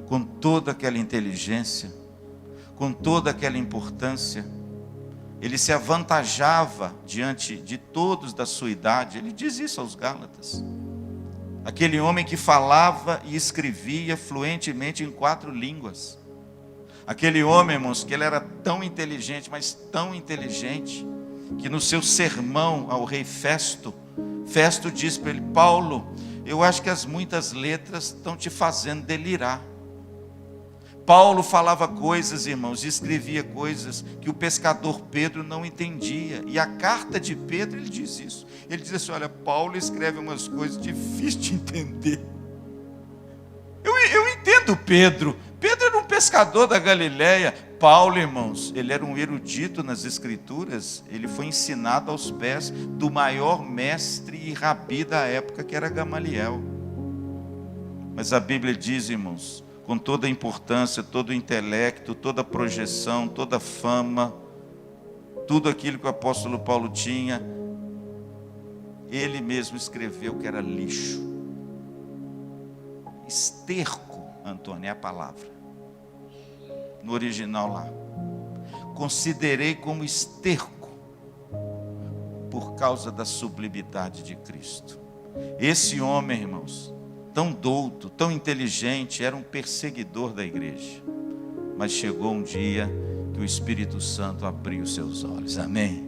com toda aquela inteligência, com toda aquela importância. Ele se avantajava diante de todos da sua idade. Ele diz isso aos Gálatas. Aquele homem que falava e escrevia fluentemente em 4 línguas. Aquele homem, irmãos, que ele era tão inteligente, mas tão inteligente, que no seu sermão ao rei Festo, Festo diz para ele: Paulo, eu acho que as muitas letras estão te fazendo delirar. Paulo falava coisas, irmãos, e escrevia coisas que o pescador Pedro não entendia. E a carta de Pedro, ele diz isso. Ele diz assim: olha, Paulo escreve umas coisas difíceis de entender. Eu entendo Pedro. Pedro era um pescador da Galileia. Paulo, irmãos, ele era um erudito nas escrituras. Ele foi ensinado aos pés do maior mestre e rabi da época, que era Gamaliel. Mas a Bíblia diz, irmãos, com toda a importância, todo o intelecto, toda a projeção, toda a fama, tudo aquilo que o apóstolo Paulo tinha, ele mesmo escreveu que era lixo. Esterco, Antônio, é a palavra. No original lá. Considerei como esterco, por causa da sublimidade de Cristo. Esse homem, irmãos, tão douto, tão inteligente, era um perseguidor da igreja. Mas chegou um dia que o Espírito Santo abriu seus olhos. Amém?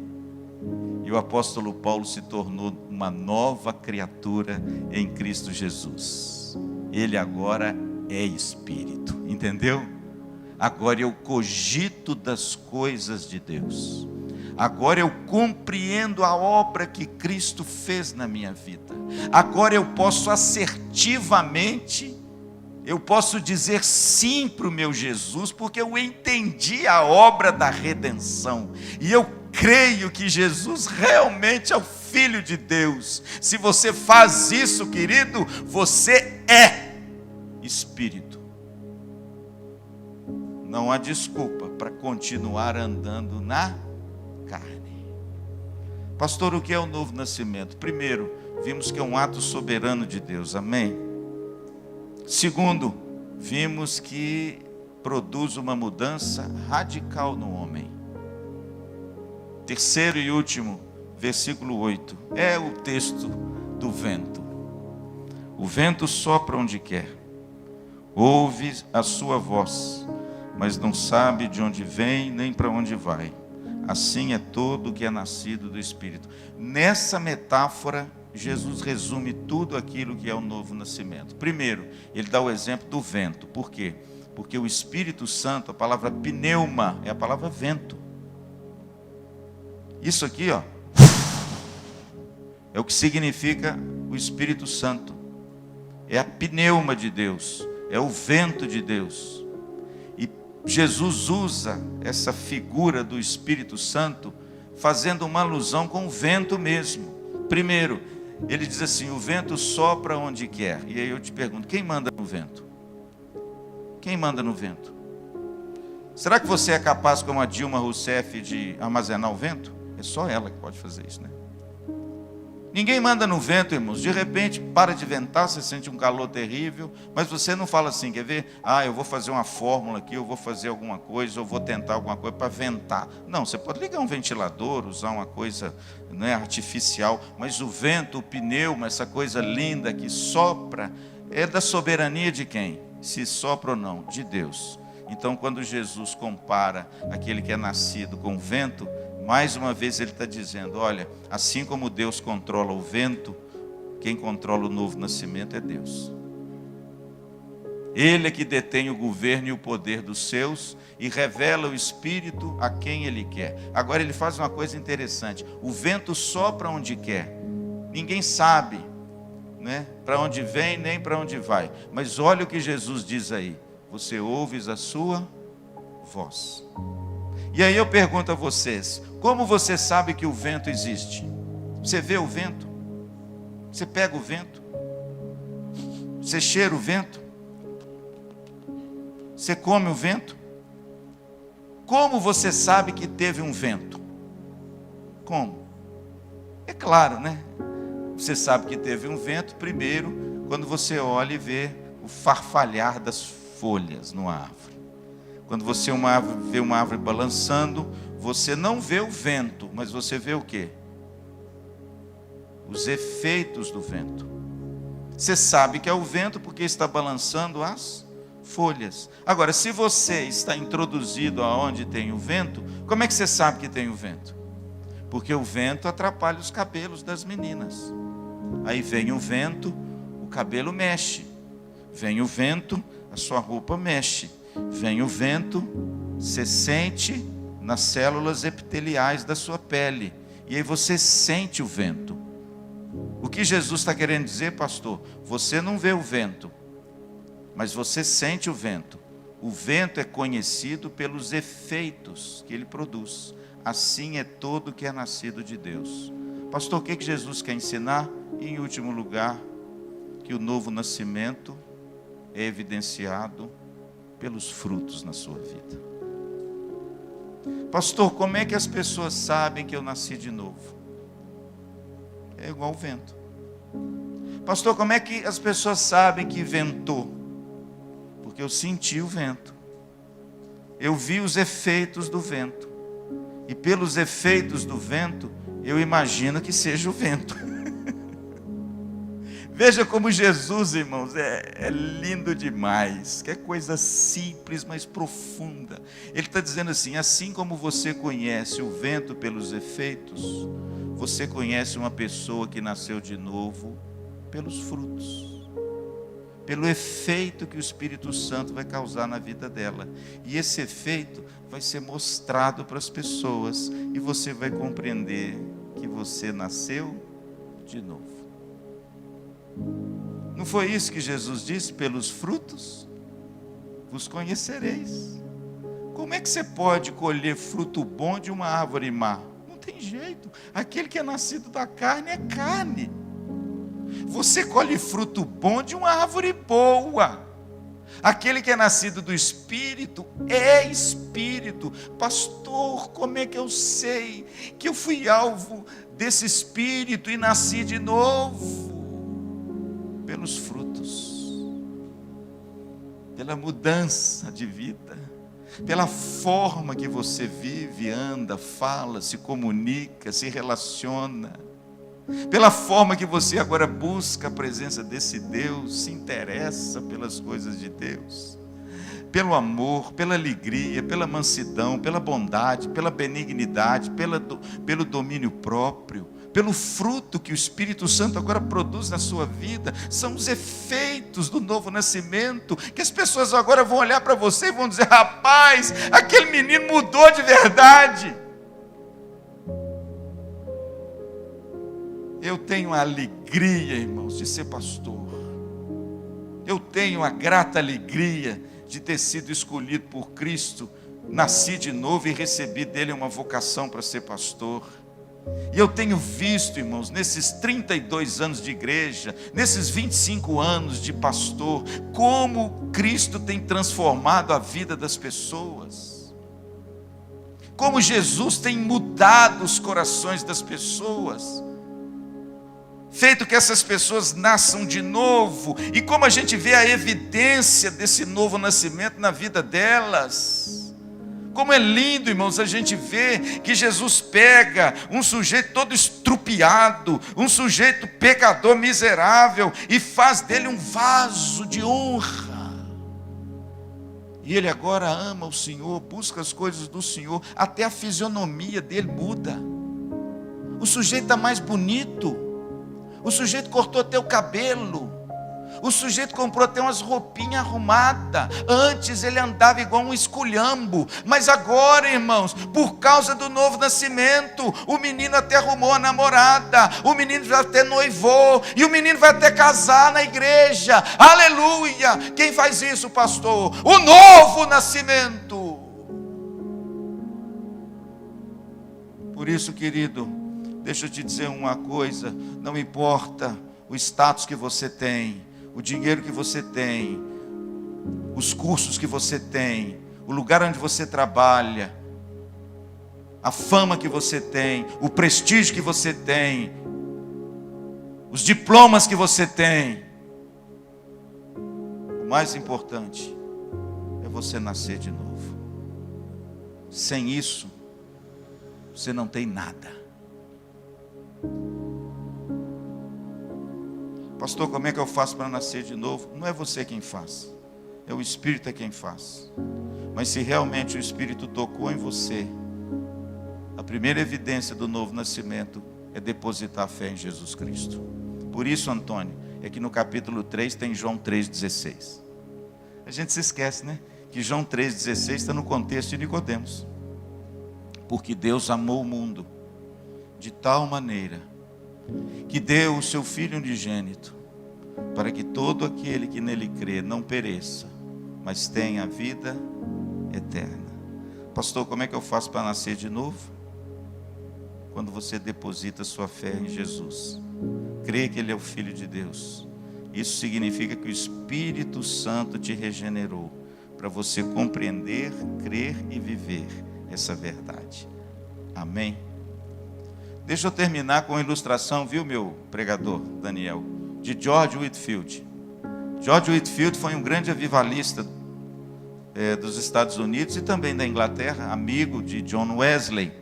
E o apóstolo Paulo se tornou uma nova criatura em Cristo Jesus. Ele agora é Espírito. Entendeu? Agora eu cogito das coisas de Deus. Agora eu compreendo a obra que Cristo fez na minha vida. Agora eu posso assertivamente, eu posso dizer sim para o meu Jesus, porque eu entendi a obra da redenção. E eu creio que Jesus realmente é o Filho de Deus. Se você faz isso, querido, você é Espírito. Não há desculpa para continuar andando na carne. Pastor, o que é o novo nascimento? Primeiro, vimos que é um ato soberano de Deus, amém? Segundo, vimos que produz uma mudança radical no homem. Terceiro e último, versículo 8, é o texto do vento. O vento sopra onde quer, ouve a sua voz, mas não sabe de onde vem nem para onde vai. Assim é todo que é nascido do Espírito. Nessa metáfora, Jesus resume tudo aquilo que é o novo nascimento. Primeiro, ele dá o exemplo do vento. Por quê? Porque o Espírito Santo, a palavra pneuma, é a palavra vento. Isso aqui, ó, é o que significa o Espírito Santo. É a pneuma de Deus, é o vento de Deus. Jesus usa essa figura do Espírito Santo fazendo uma alusão com o vento mesmo. Primeiro, ele diz assim: o vento sopra onde quer. E aí eu te pergunto, quem manda no vento? Quem manda no vento? Será que você é capaz, como a Dilma Rousseff, de armazenar o vento? É só ela que pode fazer isso, né? Ninguém manda no vento, irmãos. De repente, para de ventar, você sente um calor terrível, mas você não fala assim, quer ver? Eu vou fazer uma fórmula aqui, eu vou fazer alguma coisa, eu vou tentar alguma coisa para ventar. Não, você pode ligar um ventilador, usar uma coisa, não é, artificial, mas o vento, o pneuma, essa coisa linda que sopra, é da soberania de quem? Se sopra ou não? De Deus. Então, quando Jesus compara aquele que é nascido com o vento, mais uma vez ele está dizendo, olha, assim como Deus controla o vento, quem controla o novo nascimento é Deus. Ele é que detém o governo e o poder dos seus e revela o Espírito a quem Ele quer. Agora ele faz uma coisa interessante. O vento sopra onde quer. Ninguém sabe, né, para onde vem nem para onde vai. Mas olha o que Jesus diz aí. Você ouves a sua voz. E aí eu pergunto a vocês, como você sabe que o vento existe? Você vê o vento? Você pega o vento? Você cheira o vento? Você come o vento? Como você sabe que teve um vento? Como? É claro, né? Você sabe que teve um vento primeiro quando você olha e vê o farfalhar das folhas numa árvore. Quando você vê uma árvore balançando, você não vê o vento, mas você vê o quê? Os efeitos do vento. Você sabe que é o vento porque está balançando as folhas. Agora, se você está introduzido aonde tem o vento, como é que você sabe que tem o vento? Porque o vento atrapalha os cabelos das meninas. Aí vem o vento, o cabelo mexe. Vem o vento, a sua roupa mexe. Vem o vento, você sente nas células epiteliais da sua pele. E aí você sente o vento. O que Jesus está querendo dizer, pastor? Você não vê o vento, mas você sente o vento. O vento é conhecido pelos efeitos que ele produz. Assim é todo que é nascido de Deus. Pastor, o que Jesus quer ensinar? E, em último lugar, que o novo nascimento é evidenciado pelos frutos na sua vida. Pastor, como é que as pessoas sabem que eu nasci de novo? É igual o vento. Pastor, como é que as pessoas sabem que ventou? Porque eu senti o vento. Eu vi os efeitos do vento. E pelos efeitos do vento, eu imagino que seja o vento. Veja como Jesus, irmãos, é lindo demais. Que coisa simples, mas profunda. Ele está dizendo assim como você conhece o vento pelos efeitos, você conhece uma pessoa que nasceu de novo pelos frutos. Pelo efeito que o Espírito Santo vai causar na vida dela. E esse efeito vai ser mostrado para as pessoas. E você vai compreender que você nasceu de novo. Não foi isso que Jesus disse? Pelos frutos vos conhecereis. Como é que você pode colher fruto bom de uma árvore má? Não tem jeito. Aquele que é nascido da carne é carne. Você colhe fruto bom de uma árvore boa. Aquele que é nascido do Espírito é Espírito. Pastor, como é que eu sei que eu fui alvo desse Espírito e nasci de novo? Pelos frutos, pela mudança de vida, pela forma que você vive, anda, fala, se comunica, se relaciona, pela forma que você agora busca a presença desse Deus, se interessa pelas coisas de Deus, pelo amor, pela alegria, pela mansidão, pela bondade, pela benignidade, pelo domínio próprio, pelo fruto que o Espírito Santo agora produz na sua vida. São os efeitos do novo nascimento, que as pessoas agora vão olhar para você e vão dizer: rapaz, aquele menino mudou de verdade. Eu tenho a alegria, irmãos, de ser pastor. Eu tenho a grata alegria de ter sido escolhido por Cristo, nasci de novo e recebi dele uma vocação para ser pastor. E eu tenho visto, irmãos, nesses 32 anos de igreja, nesses 25 anos de pastor, como Cristo tem transformado a vida das pessoas, como Jesus tem mudado os corações das pessoas, feito que essas pessoas nasçam de novo, e como a gente vê a evidência desse novo nascimento na vida delas. Como é lindo, irmãos, a gente vê que Jesus pega um sujeito todo estrupiado, um sujeito pecador miserável, e faz dele um vaso de honra. E ele agora ama o Senhor, busca as coisas do Senhor, até a fisionomia dele muda. O sujeito está mais bonito, o sujeito cortou até o cabelo, O sujeito comprou até umas roupinhas arrumadas. Antes ele andava igual um esculhambo. Mas agora, irmãos, por causa do novo nascimento, o menino até arrumou a namorada, o menino já até noivou, e o menino vai até casar na igreja. Aleluia! Quem faz isso, pastor? O novo nascimento. Por isso, querido, deixa eu te dizer uma coisa: não importa o status que você tem, o dinheiro que você tem, os cursos que você tem, o lugar onde você trabalha, a fama que você tem, o prestígio que você tem, os diplomas que você tem. O mais importante é você nascer de novo. Sem isso, você não tem nada. Pastor, como é que eu faço para nascer de novo? Não é você quem faz, é o Espírito quem faz. Mas se realmente o Espírito tocou em você, a primeira evidência do novo nascimento é depositar a fé em Jesus Cristo. Por isso, Antônio, é que no capítulo 3 tem João 3,16. A gente se esquece, né? Que João 3,16 está no contexto de Nicodemos. Porque Deus amou o mundo de tal maneira que deu o seu Filho unigênito, para que todo aquele que nele crê não pereça, mas tenha a vida eterna. Pastor, como é que eu faço para nascer de novo? Quando você deposita sua fé em Jesus, crê que Ele é o Filho de Deus. Isso significa que o Espírito Santo te regenerou, para você compreender, crer e viver essa verdade. Amém? Deixa eu terminar com uma ilustração, viu, meu pregador, Daniel, de George Whitefield. George Whitefield foi um grande avivalista dos Estados Unidos e também da Inglaterra, amigo de John Wesley,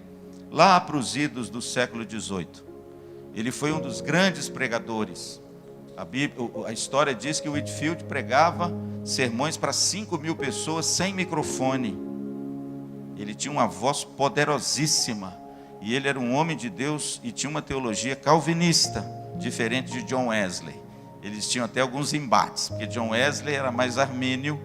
lá para os idos do século XVIII. Ele foi um dos grandes pregadores. A história diz que Whitefield pregava sermões para 5.000 pessoas sem microfone. Ele tinha uma voz poderosíssima. E ele era um homem de Deus e tinha uma teologia calvinista, diferente de John Wesley. Eles tinham até alguns embates, porque John Wesley era mais armênio,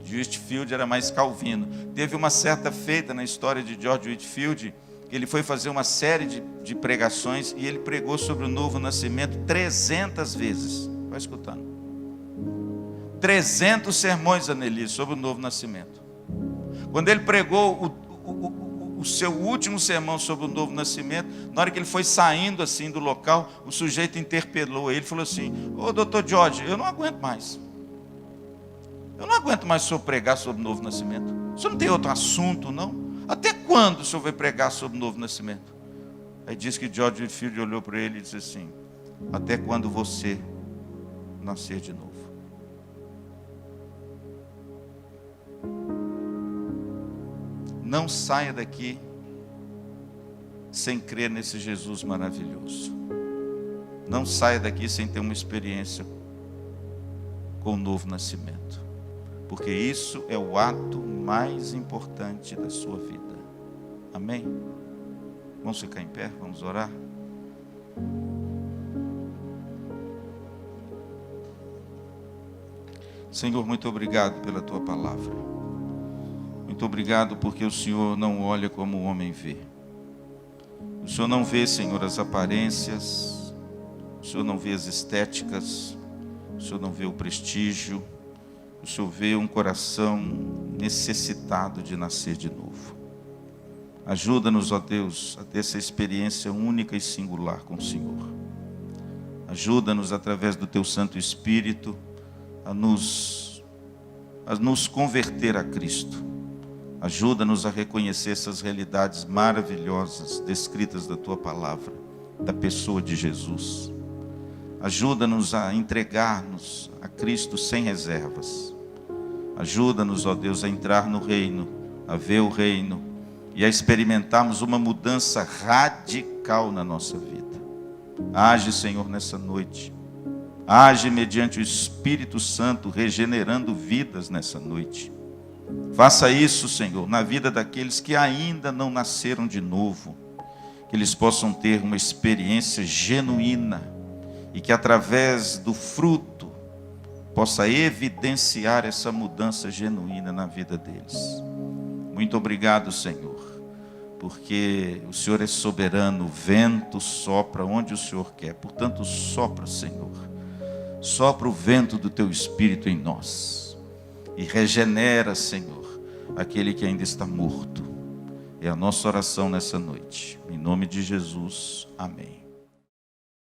Whitefield era mais calvino. Teve uma certa feita na história de George Whitefield, que ele foi fazer uma série de pregações e ele pregou sobre o novo nascimento 300 vezes. Vai escutando. 300 sermões, Annelise, sobre o novo nascimento. Quando ele pregou o seu último sermão sobre o novo nascimento, na hora que ele foi saindo assim do local, o sujeito interpelou ele e falou assim: ô doutor George, eu não aguento mais. Eu não aguento mais o senhor pregar sobre o novo nascimento. O senhor não tem outro assunto, não? Até quando o senhor vai pregar sobre o novo nascimento? Aí diz que George Whitefield olhou para ele e disse assim: até quando você nascer de novo. Não saia daqui sem crer nesse Jesus maravilhoso. Não saia daqui sem ter uma experiência com o novo nascimento. Porque isso é o ato mais importante da sua vida. Amém? Vamos ficar em pé, vamos orar. Senhor, muito obrigado pela tua palavra. Muito obrigado porque o Senhor não olha como o homem vê. O Senhor não vê, Senhor, as aparências. O Senhor não vê as estéticas. O Senhor não vê o prestígio. O Senhor vê um coração necessitado de nascer de novo. Ajuda-nos, ó Deus, a ter essa experiência única e singular com o Senhor. Ajuda-nos, através do Teu Santo Espírito, a nos converter a Cristo. Ajuda-nos a reconhecer essas realidades maravilhosas descritas da Tua palavra, da pessoa de Jesus. Ajuda-nos a entregar-nos a Cristo sem reservas. Ajuda-nos, ó Deus, a entrar no reino, a ver o reino e a experimentarmos uma mudança radical na nossa vida. Age, Senhor, nessa noite. Age mediante o Espírito Santo, regenerando vidas nessa noite. Faça isso, Senhor, na vida daqueles que ainda não nasceram de novo, que eles possam ter uma experiência genuína e que através do fruto possa evidenciar essa mudança genuína na vida deles. Muito obrigado, Senhor, porque o Senhor é soberano, o vento sopra onde o Senhor quer. Portanto, sopra, Senhor, sopra o vento do Teu Espírito em nós e regenera, Senhor, aquele que ainda está morto. É a nossa oração nessa noite. Em nome de Jesus, amém.